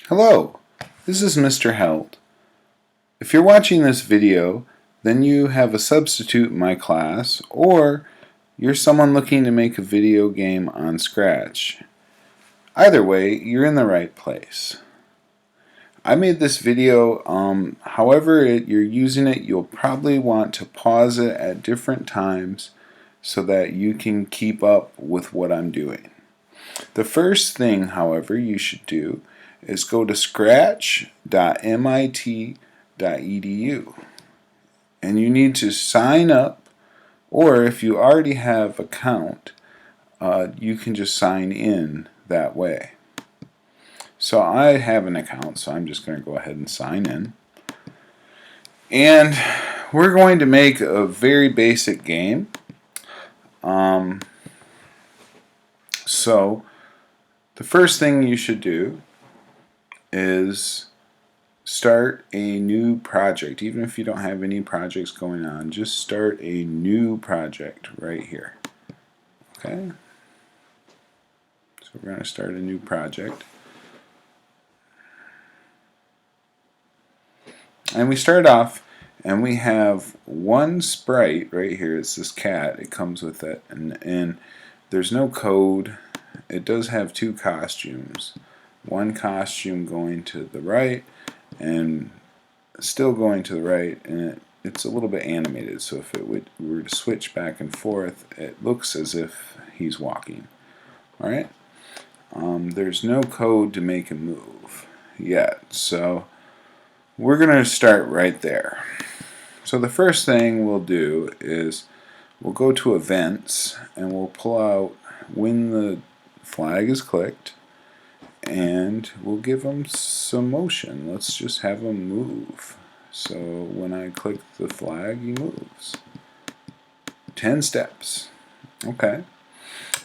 Hello, this is Mr. Held. If you're watching this video, then you have a substitute in my class, or you're someone looking to make a video game on Scratch. Either way, you're in the right place. I made this video, however you're using it, you'll probably want to pause it at different times so that you can keep up with what I'm doing. The first thing, however, you should do is go to scratch.mit.edu, and you need to sign up, or if you already have an account, you can just sign in that way. So I have an account, so I'm just going to go ahead and sign in. And we're going to make a very basic game. So the first thing you should do is start a new project. Even if you don't have any projects going on, just start a new project right here. Okay? So we're going to start a new project. And we start off and we have one sprite right here. It's this cat. It comes with it. And there's no code. It does have two costumes. One costume going to the right and still going to the right, and it's a little bit animated, so if it were to switch back and forth, it looks as if he's walking. Alright? There's no code to make him move yet, so we're going to start right there. So the first thing we'll do is we'll go to events and we'll pull out when the flag is clicked, and we'll give him some motion. Let's just have him move. So when I click the flag, he moves. 10 steps. Okay.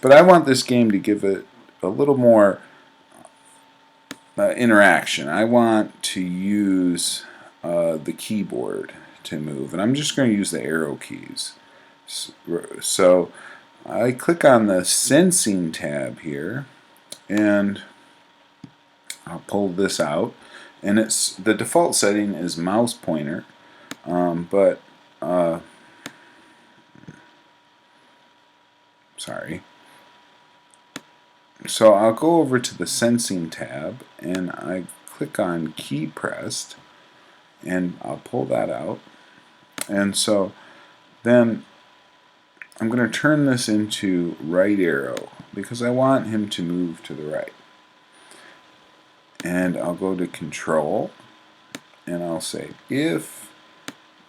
But I want this game to give it a little more interaction. I want to use the keyboard to move, and I'm just going to use the arrow keys. So I click on the sensing tab here, and I'll pull this out, and it's the default setting is mouse pointer, sorry. So I'll go over to the sensing tab and I click on key pressed, and I'll pull that out, and so then I'm going to turn this into right arrow because I want him to move to the right. And I'll go to control and I'll say if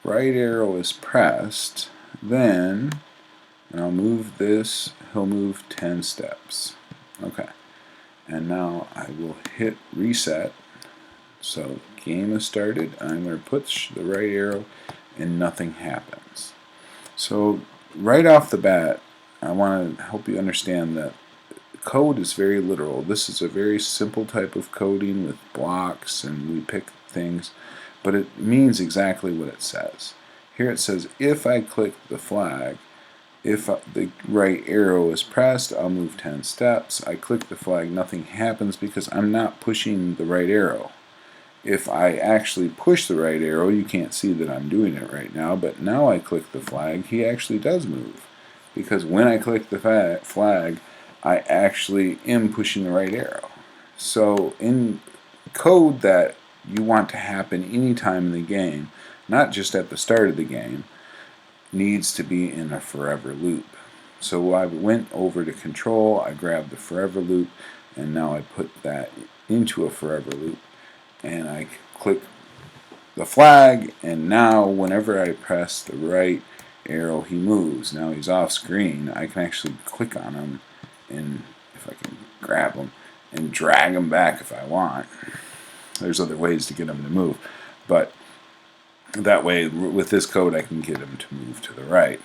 right arrow is pressed, then, and I'll move this, he'll move 10 steps. Okay, and now I will hit reset. So game is started. I'm going to push the right arrow and nothing happens. So right off the bat, I want to help you understand that code is very literal. This is a very simple type of coding with blocks, and we pick things, but it means exactly what it says. Here it says if I click the flag, if the right arrow is pressed, I'll move 10 steps. I click the flag, nothing happens because I'm not pushing the right arrow. If I actually push the right arrow, you can't see that I'm doing it right now, but now I click the flag, he actually does move. Because when I click the flag, I actually am pushing the right arrow. So in code that you want to happen anytime in the game, not just at the start of the game, needs to be in a forever loop. So I went over to control, I grabbed the forever loop, and now I put that into a forever loop, and I click the flag, and now whenever I press the right arrow, he moves. Now he's off screen. I can actually click on him, and if I can grab him and drag him back if I want. There's other ways to get him to move, but that way with this code I can get him to move to the right.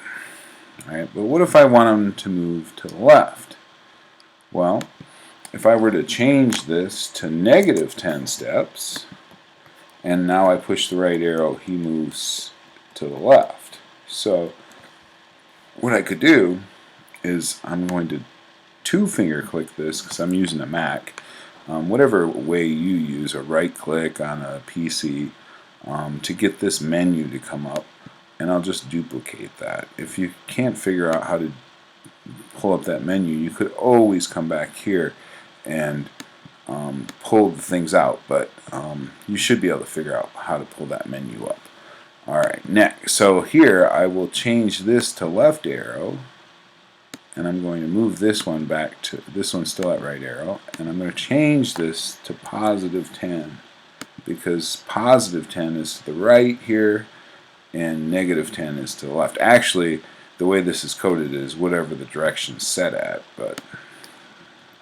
Alright, but what if I want him to move to the left? Well, if I were to change this to negative 10 steps, and now I push the right arrow, he moves to the left. So what I could do is I'm going to two-finger click this because I'm using a Mac. whatever way you use, or right click on a PC to get this menu to come up, and I'll just duplicate that. If you can't figure out how to pull up that menu, you could always come back here and pull the things out, but you should be able to figure out how to pull that menu up. Alright, next, so here I will change this to left arrow, and I'm going to move this one back to, this one's still at right arrow, and I'm going to change this to +10, because +10 is to the right here, and -10 is to the left. Actually, the way this is coded is whatever the direction's set at, but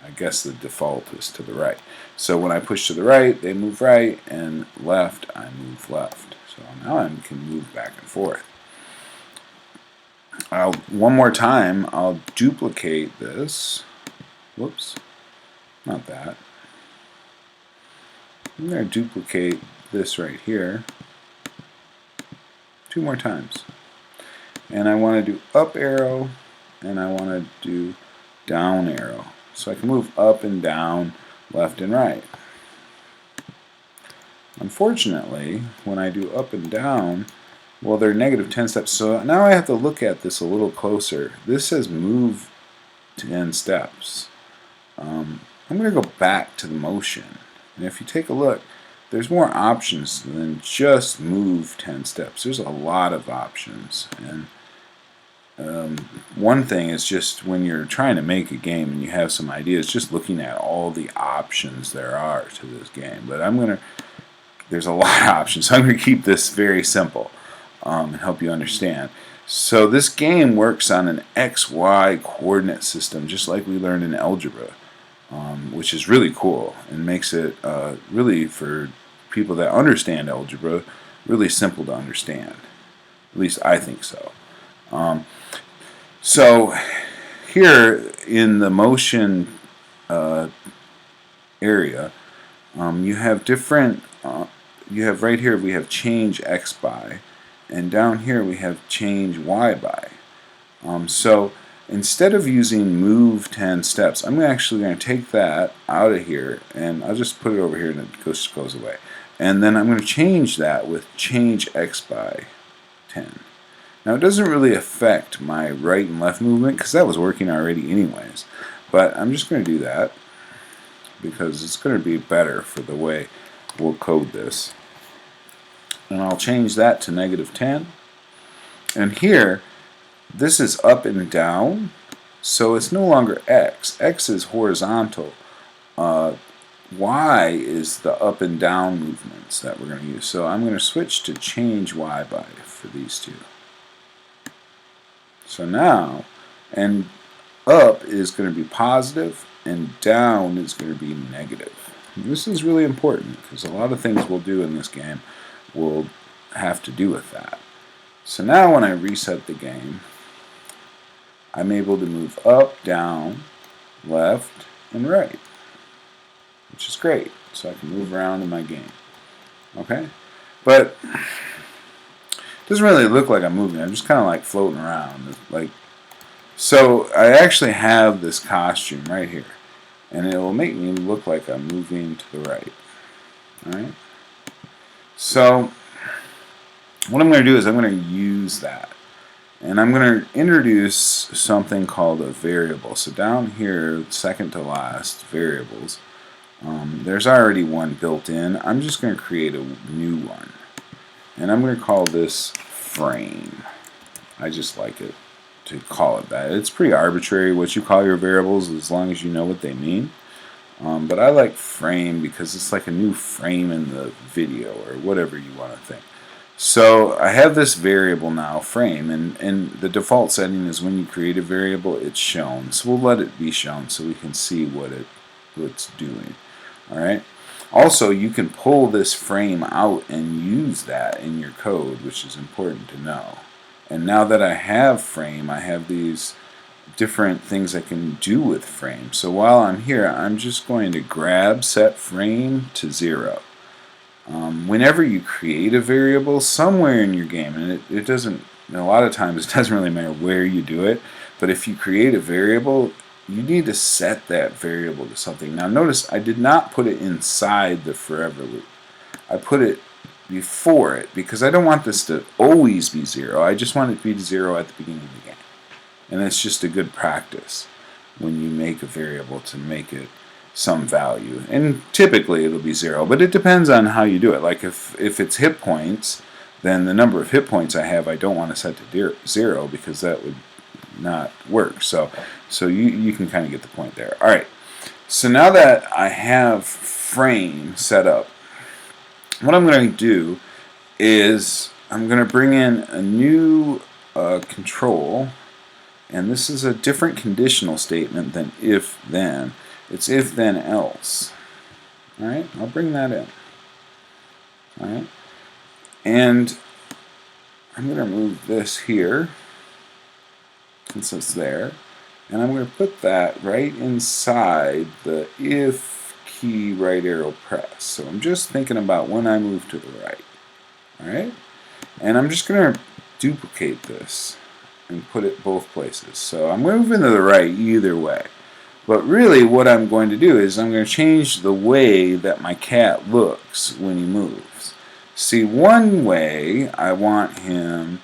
I guess the default is to the right. So when I push to the right, they move right, and left, I move left. So now I can move back and forth. One more time, I'll duplicate this. Whoops, not that. I'm going to duplicate this right here 2 more times. And I want to do up arrow, and I want to do down arrow. So I can move up and down, left and right. Unfortunately, when I do up and down, well, they're -10 steps. So now I have to look at this a little closer. This says move 10 steps. I'm going to go back to the motion. And if you take a look, there's more options than just move 10 steps. There's a lot of options. And one thing is just when you're trying to make a game and you have some ideas, just looking at all the options there are to this game. But there's a lot of options, so I'm going to keep this very simple and help you understand. So this game works on an XY coordinate system, just like we learned in algebra, which is really cool and makes it really, for people that understand algebra, really simple to understand. At least I think so. So here in the motion area, you have different, you have right here we have change X by, and down here we have change Y by. So instead of using move 10 steps, I'm actually going to take that out of here, and I'll just put it over here and it just goes away. And then I'm going to change that with change X by 10. Now it doesn't really affect my right and left movement because that was working already anyways, but I'm just going to do that because it's going to be better for the way we'll code this. And I'll change that to -10. And here, this is up and down, so it's no longer X. X is horizontal. Y is the up and down movements that we're going to use. So I'm going to switch to change Y by for these two. So now, and up is going to be positive, and down is going to be negative. This is really important because a lot of things we'll do in this game will have to do with that. So now when I reset the game, I'm able to move up, down, left, and right, which is great. So I can move around in my game. Okay? But it doesn't really look like I'm moving. I'm just kind of like floating around. So I actually have this costume right here, and it will make me look like I'm moving to the right. Alright? So what I'm going to do is I'm going to use that. And I'm going to introduce something called a variable. So down here, second to last, variables, there's already one built in. I'm just going to create a new one. And I'm going to call this frame. I just like it to call it that. It's pretty arbitrary what you call your variables as long as you know what they mean. But I like frame because it's like a new frame in the video or whatever you want to think. So I have this variable now, frame, and the default setting is when you create a variable, it's shown. So we'll let it be shown so we can see what it's doing. Alright? Also, you can pull this frame out and use that in your code, which is important to know. And now that I have frame, I have these different things I can do with frame. So while I'm here, I'm just going to grab set frame to 0. Whenever you create a variable somewhere in your game, and it doesn't, a lot of times it doesn't really matter where you do it, but if you create a variable, you need to set that variable to something. Now notice I did not put it inside the forever loop. I put it before it because I don't want this to always be 0. I just want it to be 0 at the beginning of the game. And it's just a good practice when you make a variable to make it some value. And typically it'll be 0, but it depends on how you do it. Like if it's hit points, then the number of hit points I have I don't want to set to 0 because that would not work. So you can kind of get the point there. Alright, so now that I have frame set up, what I'm going to do is I'm going to bring in a new control, and this is a different conditional statement than if then. It's if then else. Alright, I'll bring that in. Alright, and I'm going to move this here since it's there, and I'm going to put that right inside the if key right arrow press. So I'm just thinking about when I move to the right. Alright, and I'm just going to duplicate this and put it both places. So I'm moving to the right either way. But really what I'm going to do is I'm going to change the way that my cat looks when he moves. See, one way I want him,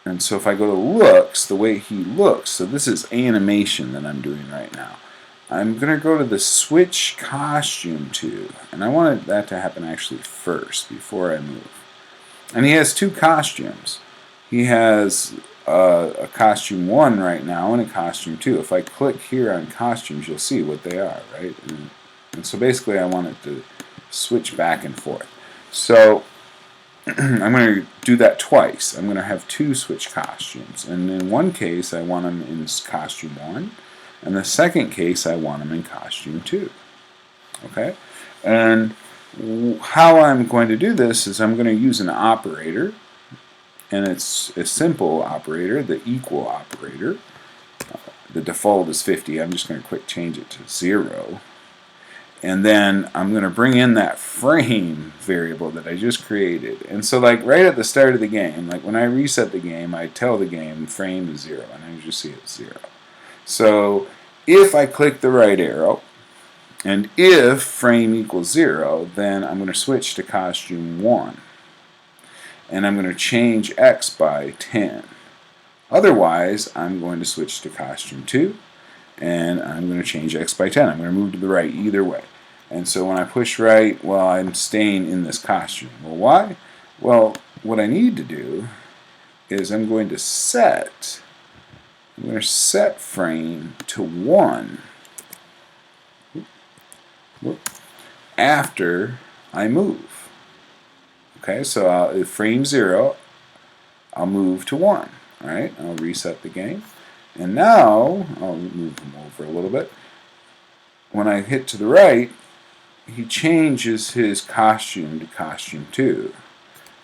and so if I go to looks, the way he looks, so this is animation that I'm doing right now. I'm going to go to the switch costume to, and I wanted that to happen actually first before I move. And he has two costumes. He has a costume 1 right now and a costume 2. If I click here on costumes, you'll see what they are, right? And so basically I want it to switch back and forth. So I'm going to do that twice. I'm going to have two switch costumes. And in one case I want them in costume 1, and the second case I want them in costume 2. Okay? And how I'm going to do this is I'm going to use an operator, and it's a simple operator, the equal operator. The default is 50. I'm just going to quick change it to 0. And then I'm going to bring in that frame variable that I just created. And so like right at the start of the game, like when I reset the game, I tell the game frame is 0, and I just see it's 0. So if I click the right arrow, and if frame equals 0, then I'm going to switch to costume 1. And I'm going to change X by 10. Otherwise, I'm going to switch to costume 2, and I'm going to change X by 10. I'm going to move to the right either way. And so when I push right, well, I'm staying in this costume. Well, why? Well, what I need to do is I'm going to set frame to 1 after I move. Okay, so if frame 0, I'll move to 1. Alright, I'll reset the game. And now, I'll move him over a little bit. When I hit to the right, he changes his costume to costume 2.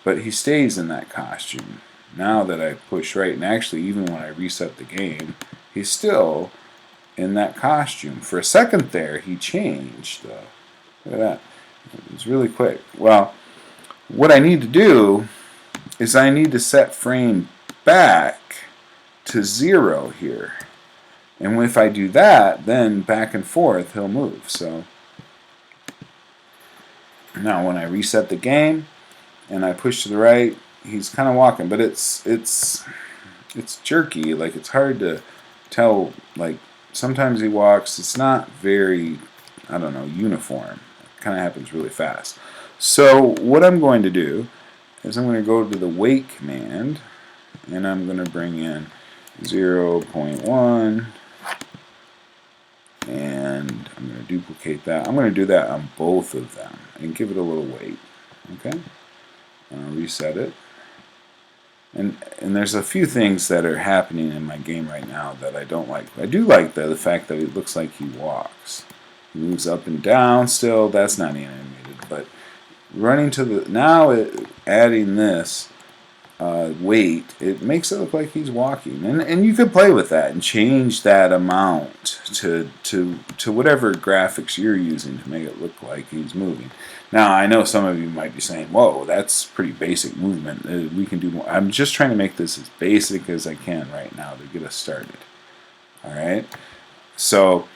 But he stays in that costume. Now that I push right, and actually even when I reset the game, he's still in that costume. For a second there, he changed. Look at that. It was really quick. Well, what I need to do is I need to set frame back to 0 here. And if I do that, then back and forth he'll move. So now when I reset the game and I push to the right, he's kind of walking, but it's jerky. Like it's hard to tell. Like sometimes he walks. It's not very, I don't know, uniform. It kind of happens really fast. So what I'm going to do is I'm going to go to the wait command, and I'm going to bring in 0.1, and I'm going to duplicate that. I'm going to do that on both of them and give it a little weight. Okay, and I'll reset it. And there's a few things that are happening in my game right now that I don't like. I do like the fact that it looks like he walks. He moves up and down still. That's not animated, but running to the now adding this weight, it makes it look like he's walking, and you could play with that and change that amount to whatever graphics you're using to make it look like he's moving. Now I know some of you might be saying, whoa, that's pretty basic movement, we can do more. I'm just trying to make this as basic as I can right now to get us started. Alright, So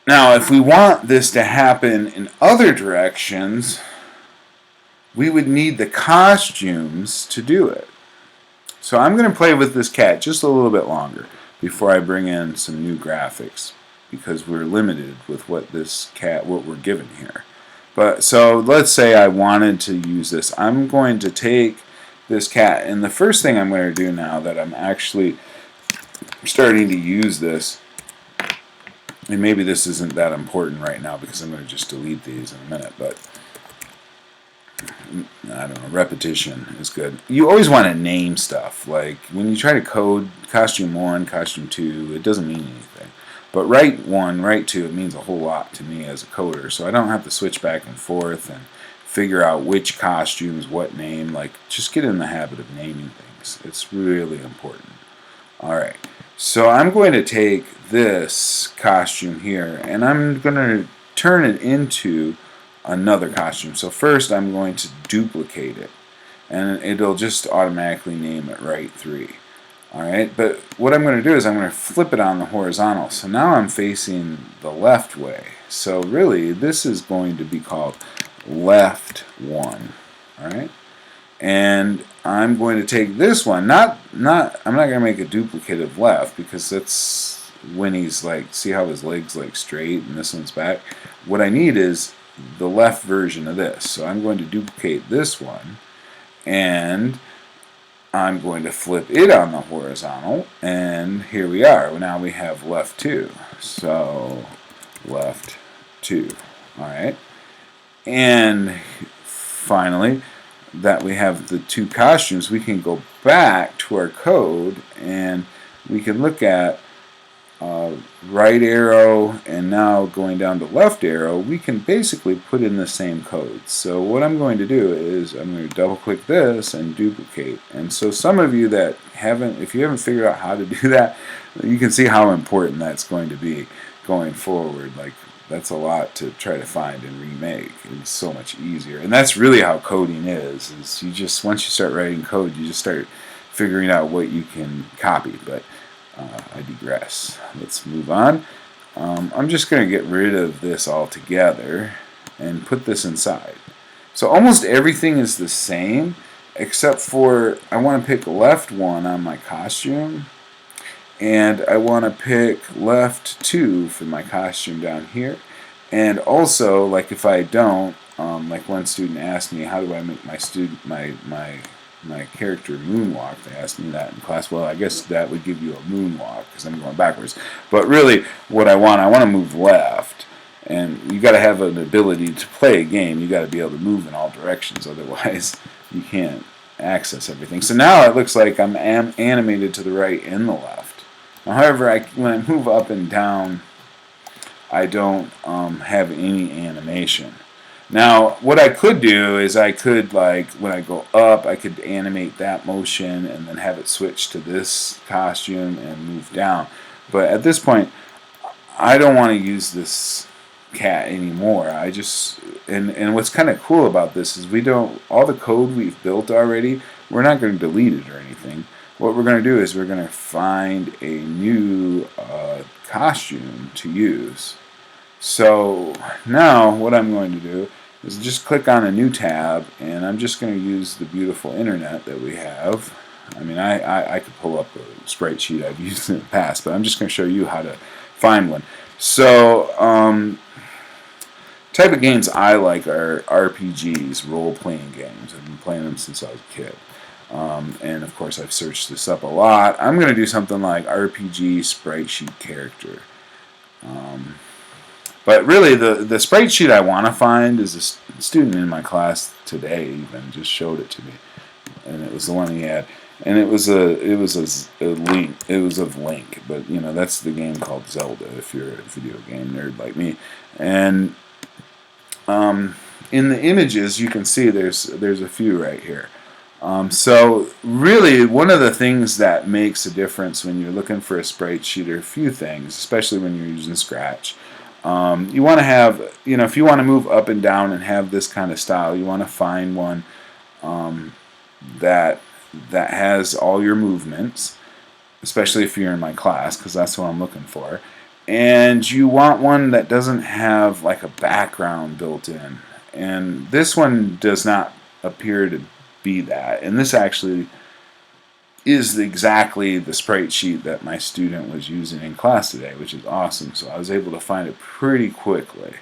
now if we want this to happen in other directions, we would need the costumes to do it. So I'm going to play with this cat just a little bit longer before I bring in some new graphics, because we're limited with what we're given here. But so let's say I wanted to use this. I'm going to take this cat, and the first thing I'm going to do now that I'm actually starting to use this, and maybe this isn't that important right now because I'm going to just delete these in a minute, but I don't know, repetition is good. You always want to name stuff. Like when you try to code costume 1, costume 2, it doesn't mean anything. But write 1, write 2, it means a whole lot to me as a coder. So I don't have to switch back and forth and figure out which costumes, what name. Like, just get in the habit of naming things. It's really important. Alright, so I'm going to take this costume here and I'm going to turn it into another costume. So first I'm going to duplicate it, and it'll just automatically name it right 3. Alright, but what I'm going to do is I'm going to flip it on the horizontal. So now I'm facing the left way. So really this is going to be called left 1. Alright, and I'm going to take this one, I'm not going to make a duplicate of left, because that's when he's like, see how his leg's like straight and this one's back. What I need is the left version of this. So I'm going to duplicate this one, and I'm going to flip it on the horizontal, and here we are. Now we have left 2. So left 2. Alright, and finally that we have the 2 costumes, we can go back to our code and we can look at right arrow, and now going down to left arrow, we can basically put in the same code. So what I'm going to do is I'm going to double click this and duplicate. And so some of you that if you haven't figured out how to do that, you can see how important that's going to be going forward. Like, that's a lot to try to find and remake. It's so much easier. And that's really how coding is you just, once you start writing code, you just start figuring out what you can copy. But I digress. Let's move on. I'm just going to get rid of this altogether and put this inside. So almost everything is the same, except for I want to pick left 1 on my costume, and I want to pick left 2 for my costume down here. And also, like if I don't, like one student asked me, how do I make my character moonwalk? They asked me that in class. Well, I guess that would give you a moonwalk because I'm going backwards. But really, what I want to move left. And you got to have an ability to play a game. You got to be able to move in all directions. Otherwise, you can't access everything. So now it looks like I'm animated to the right and the left. Now, however, when I move up and down, I don't have any animation. Now, what I could do is I could, like, when I go up, I could animate that motion and then have it switch to this costume and move down. But at this point, I don't want to use this cat anymore. I just, and what's kind of cool about this is all the code we've built already, we're not going to delete it or anything. What we're going to do is we're going to find a new costume to use. So now what I'm going to do is just click on a new tab, and I'm just going to use the beautiful internet that we have. I mean, I could pull up a sprite sheet I've used in the past, but I'm just going to show you how to find one. So type of games I like are RPGs, role-playing games. I've been playing them since I was a kid. And of course I've searched this up a lot. I'm going to do something like RPG sprite sheet character. But really the sprite sheet I want to find is a student in my class today even just showed it to me. And it was the one he had. And it was a Link. It was of Link, but you know, that's the game called Zelda if you're a video game nerd like me. And in the images you can see there's a few right here. So really one of the things that makes a difference when you're looking for a sprite sheet are a few things, especially when you're using Scratch. You want to have, you know, if you want to move up and down and have this kind of style, you want to find one that has all your movements. especially if you're in my class, because that's what I'm looking for. And you want one that doesn't have like a background built in. And this one does not appear to be that. And this actually is exactly the sprite sheet that my student was using in class today, which is awesome. So I was able to find it pretty quickly.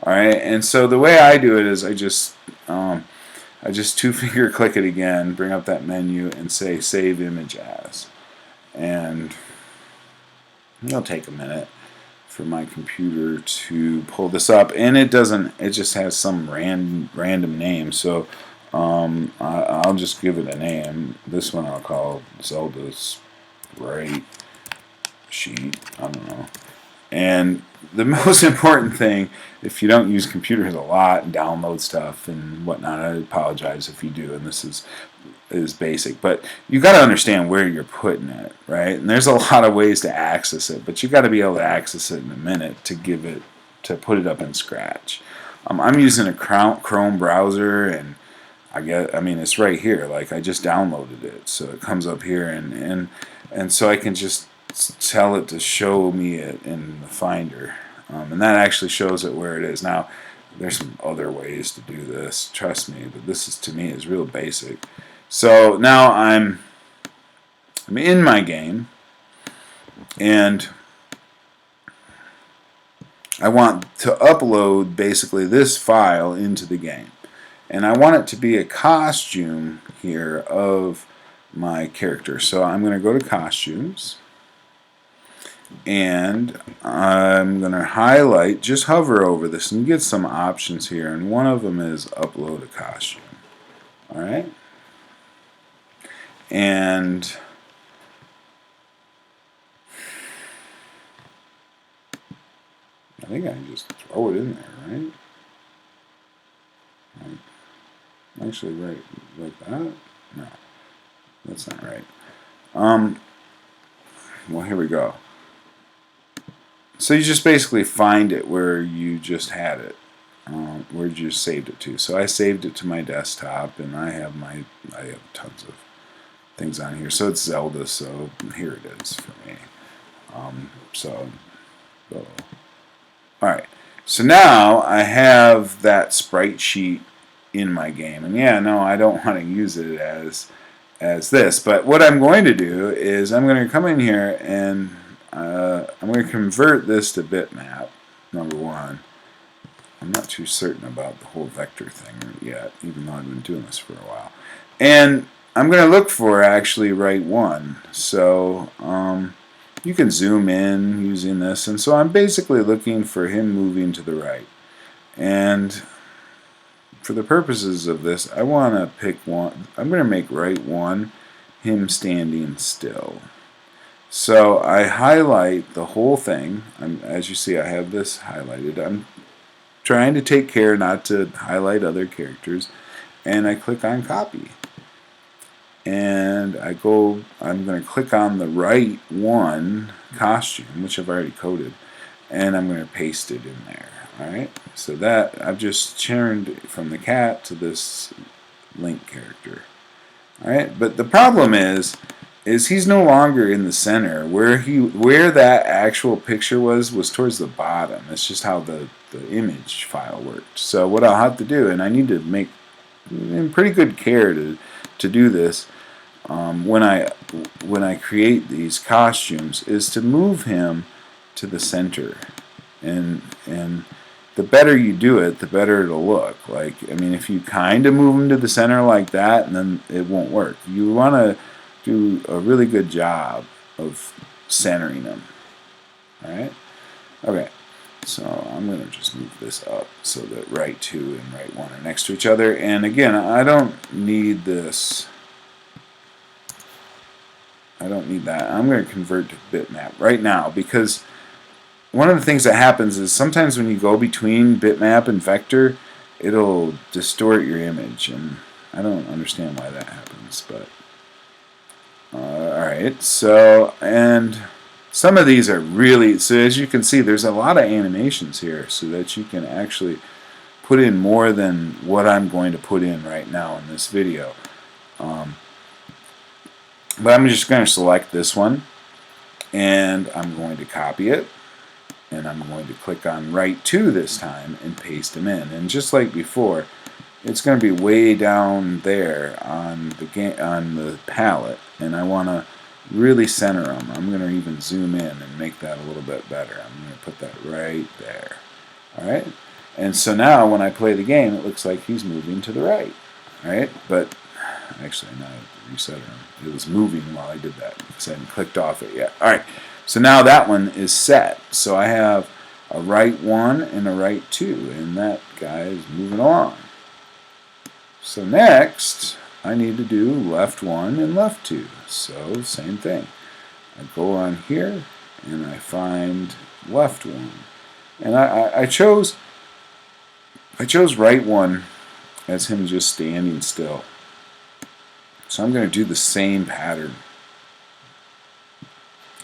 All right, and so the way I do it is I just two-finger click it again, bring up that menu, and say Save Image As. And it'll take a minute for my computer to pull this up, and it doesn't. It just has some random name. So I'll just give it a name. This one I'll call Zelda's Sprite Sheet. I don't know. And the most important thing, if you don't use computers a lot and download stuff and whatnot, I apologize if you do, and this is basic, but you got to understand where you're putting it, right? And there's a lot of ways to access it, but you got to be able to access it in a minute to put it up in Scratch. I'm using a Chrome browser, and I mean it's right here. Like I just downloaded it, so it comes up here, and so I can just tell it to show me it in the Finder, and that actually shows it where it is. Now, there's some other ways to do this, trust me, but this is to me is real basic. So now I'm in my game, and I want to upload basically this file into the game, and I want it to be a costume here of my character. So I'm going to go to costumes, and I'm going to highlight, just hover over this and get some options here, and one of them is upload a costume. Alright, and I think I can just throw it in there, right? Actually, right like that? No, that's not right. Well, here we go. So you just basically find it where you just had it, where you just saved it to. So I saved it to my desktop, and I have tons of things on here. So it's Zelda, so here it is for me. Alright, so now I have that sprite sheet in my game, and yeah, no, I don't want to use it as this, but what I'm going to do is I'm going to come in here and I'm going to convert this to bitmap, number one. I'm not too certain about the whole vector thing yet, even though I've been doing this for a while. And I'm going to look for actually right one. So you can zoom in using this, and so I'm basically looking for him moving to the right. And for the purposes of this, I want to pick one. I'm going to make right one him standing still. So I highlight the whole thing. As you see, I have this highlighted. I'm trying to take care not to highlight other characters, and I click on copy. And I'm going to click on the right one costume, which I've already coded, and I'm going to paste it in there. Alright, so that I've just turned from the cat to this Link character. Alright, but the problem is he's no longer in the center. Where that actual picture was towards the bottom. That's just how the image file worked. So what I'll have to do, and I need to make pretty good care to do this when I create these costumes, is to move him to the center, and the better you do it, the better it'll look. Like, I mean, if you kind of move him to the center like that, and then it won't work. You want to do a really good job of centering them. Alright? Okay, so I'm going to just move this up so that right 2 and right 1 are next to each other. And again, I don't need this. I don't need that. I'm going to convert to bitmap right now, because one of the things that happens is sometimes when you go between bitmap and vector, it'll distort your image, and I don't understand why that happens, but alright, so, and some of these are really, so as you can see, there's a lot of animations here so that you can actually put in more than what I'm going to put in right now in this video. But I'm just going to select this one, And I'm going to copy it, and I'm going to click on Write To this time and paste them in. And just like before, it's going to be way down there on the palette, and I want to really center them. I'm going to even zoom in and make that a little bit better. I'm going to put that right there. All right, and so now when I play the game, it looks like he's moving to the right. All right, but actually, now I have to reset him. It was moving while I did that because I hadn't clicked off it yet. All right, so now that one is set. So I have a right 1 and a right 2, and that guy is moving along. So next, I need to do left 1 and left 2. So same thing. I go on here and I find left 1. And I chose right 1 as him just standing still. So I'm going to do the same pattern.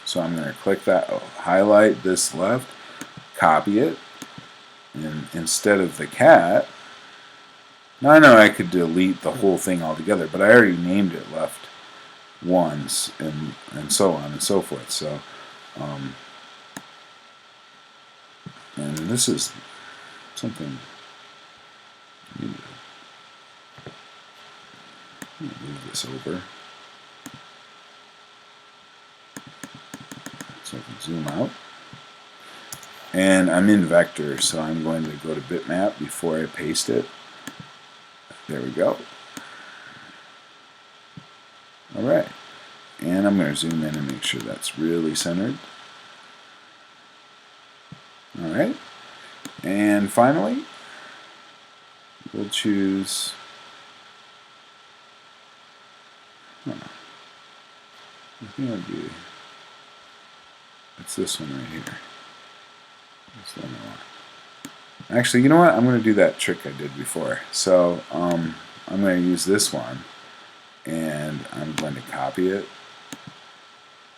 So I'm going to click that, highlight this left, copy it, and instead of the cat, now I know I could delete the whole thing altogether, but I already named it left 1s and so on and so forth. So, and this is something. Move this over so I can zoom out. And I'm in vector, so I'm going to go to bitmap before I paste it. There we go. Alright. And I'm going to zoom in and make sure that's really centered. Alright. And finally, we'll choose. I think it'd be. It's this one right here. That's the one I want. Actually, you know what? I'm going to do that trick I did before. So I'm going to use this one, and I'm going to copy it.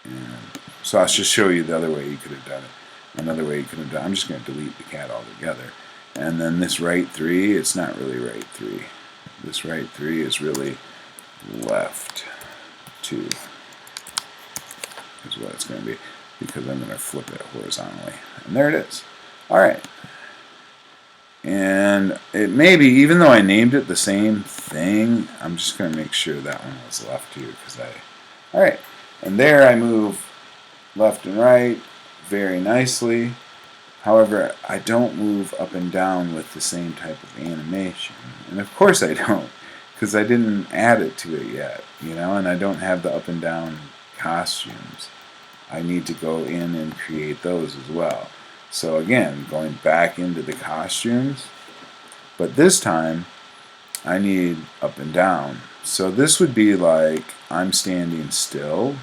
And so I'll just show you the other way you could have done it. Another way you could have done it. I'm just going to delete the cat altogether. And then this right 3, it's not really right 3. This right 3 is really left 2 is what it's going to be, because I'm going to flip it horizontally. And there it is. Alright. And it may be, even though I named it the same thing, I'm just going to make sure that one was left 2. Alright. And there I move left and right very nicely. However, I don't move up and down with the same type of animation. And of course I don't, because I didn't add it to it yet, and I don't have the up and down costumes. I need to go in and create those as well. So again, going back into the costumes, but this time I need up and down. So this would be like I'm standing still.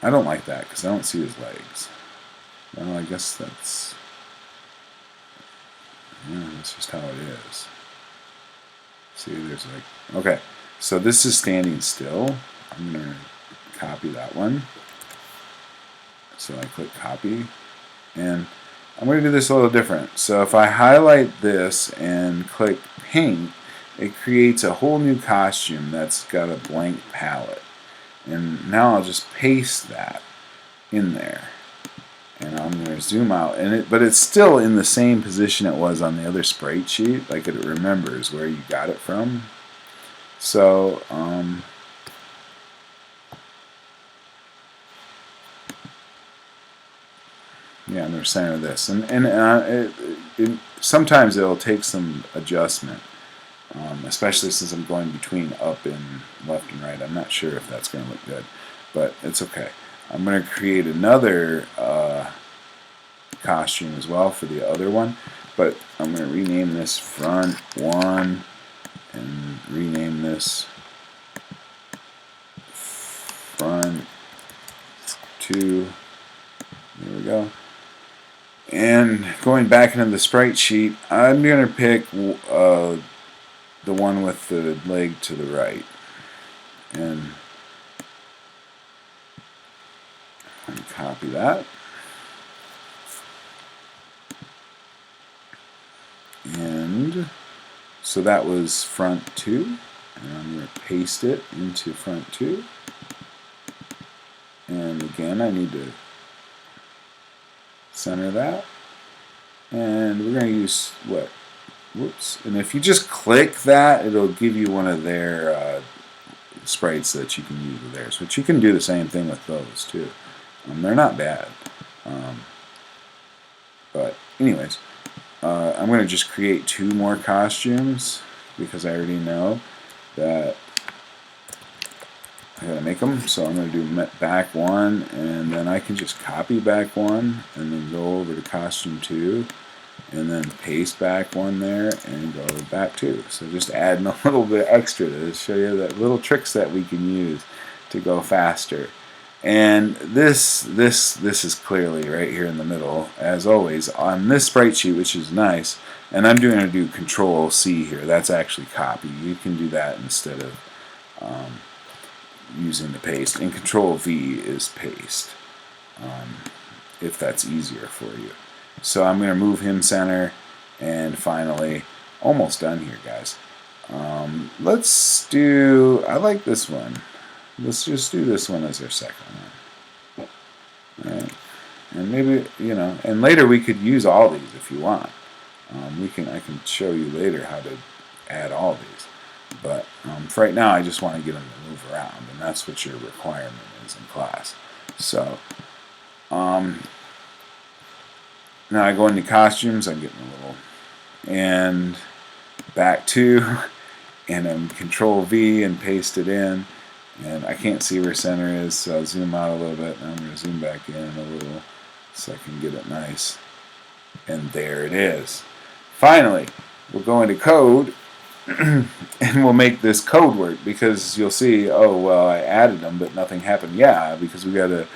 I don't like that because I don't see his legs. Well, I guess that's just how it is. See, there's okay, so this is standing still. I'm going to copy that one. So I click copy, and I'm going to do this a little different. So if I highlight this and click paint, it creates a whole new costume that's got a blank palette. And now I'll just paste that in there. And I'm going to zoom out, but it's still in the same position it was on the other sprite sheet, like it remembers where you got it from. So yeah, I'm going to center this, and sometimes it'll take some adjustment, especially since I'm going between up and left and right. I'm not sure if that's going to look good, but it's okay. I'm going to create another costume as well for the other one, but I'm going to rename this front 1 and rename this front 2. There we go. And going back into the sprite sheet, I'm going to pick the one with the leg to the right. And copy that. And so that was front 2. And I'm going to paste it into front 2. And again, I need to center that. And we're going to use what? Whoops. And if you just click that, it'll give you one of their sprites that you can use with theirs. But you can do the same thing with those too. They're not bad. But anyways, I'm going to just create 2 more costumes because I already know that I gotta make them. So I'm going to do back 1, and then I can just copy back 1 and then go over to costume 2 and then paste back 1 there and go back 2. So just adding a little bit extra to show you that little tricks that we can use to go faster. And this is clearly right here in the middle, as always, on this sprite sheet, which is nice. And I'm going to do Control C here. That's actually copy. You can do that instead of using the paste. And Control V is paste, if that's easier for you. So I'm going to move him center, and finally, almost done here, guys. Let's do, I like this one. Let's just do this one as our second one. Alright. And maybe, you know, and later we could use all these if you want. I can show you later how to add all these. But for right now, I just want to get them to move around, and that's what your requirement is in class. So, now I go into costumes, I'm getting a little, and back 2, and I'm Control V and paste it in. And I can't see where center is, so I'll zoom out a little bit, and I'm going to zoom back in a little so I can get it nice. And there it is. Finally, we'll go into code, and we'll make this code work, because you'll see, oh, well, I added them, but nothing happened. Yeah, because we got to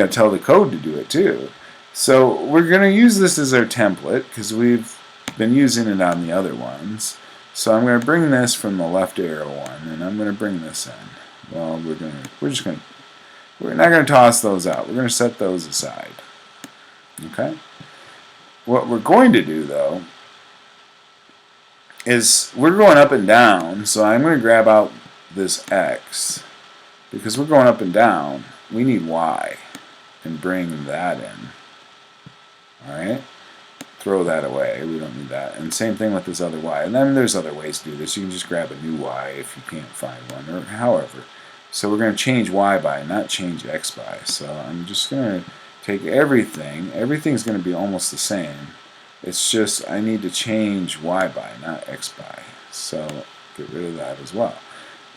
tell the code to do it too. So we're going to use this as our template, because we've been using it on the other ones. So I'm going to bring this from the left arrow one, and I'm going to bring this in. Well, we're not going to toss those out. We're going to set those aside. Okay? What we're going to do, though, is we're going up and down, so I'm going to grab out this X. Because we're going up and down, we need Y, and bring that in. Alright? Throw that away. We don't need that. And same thing with this other Y. And then there's other ways to do this. You can just grab a new Y if you can't find one, or however. So we're going to change Y by, not change X by. So I'm just going to take everything. Everything's going to be almost the same. It's just I need to change Y by, not X by. So get rid of that as well.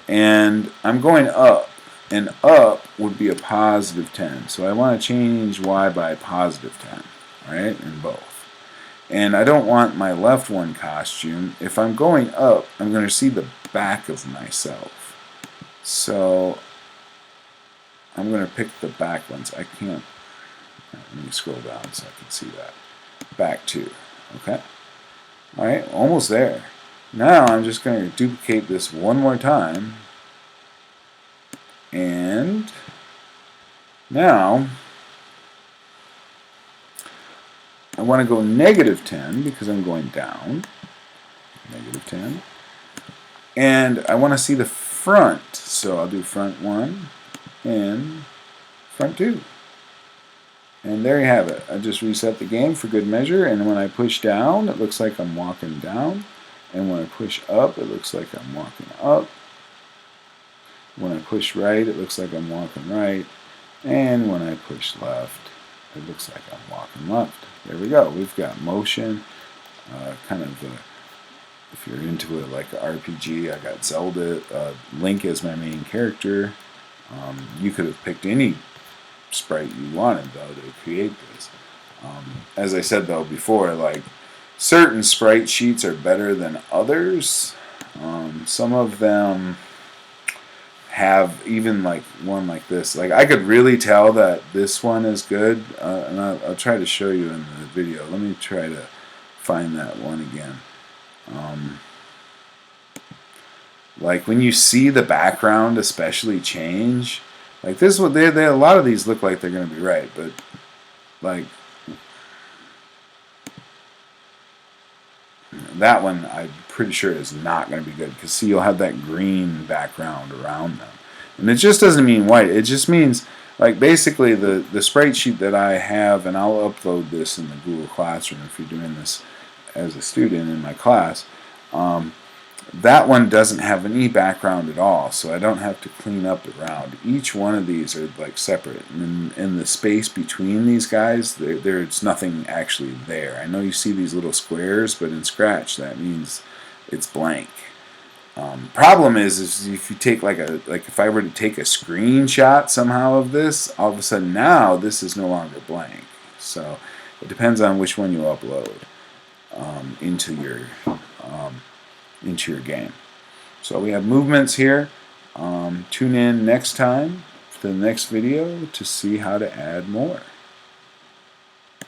And I'm going up. And up would be a positive 10. So I want to change Y by positive 10. Alright? In both. And I don't want my left one costume. If I'm going up, I'm going to see the back of myself. So I'm going to pick the back ones. I can't. Let me scroll down so I can see that. Back 2. Okay? Alright, almost there. Now I'm just going to duplicate this one more time. And now I want to go negative 10 because I'm going down. Negative 10. And I want to see the front. So I'll do front 1 and front 2. And there you have it. I just reset the game for good measure. And when I push down, it looks like I'm walking down. And when I push up, it looks like I'm walking up. When I push right, it looks like I'm walking right. And when I push left, it looks like I'm walking left. There we go. We've got motion, kind of, if you're into it like an RPG, I got Zelda, Link as my main character. You could have picked any sprite you wanted, though, to create this. As I said, though, before, like, certain sprite sheets are better than others. Some of them have even like one like this. Like I could really tell that this one is good, and I'll try to show you in the video. Let me try to find that one again. Like when you see the background especially change, like this one, they a lot of these look like they're going to be right, but like that one I'm pretty sure is not going to be good, because see, you'll have that green background around them. And it just doesn't mean white. It just means like basically the sprite sheet that I have, and I'll upload this in the Google Classroom if you're doing this as a student in my class. That one doesn't have any background at all, so I don't have to clean up around. Each one of these are like separate, and in the space between these guys, there's nothing actually there. I know you see these little squares, but in Scratch that means it's blank. Problem is if you take like if I were to take a screenshot somehow of this, all of a sudden now this is no longer blank. So it depends on which one you upload into your game. So we have movements here. Tune in next time for the next video to see how to add more.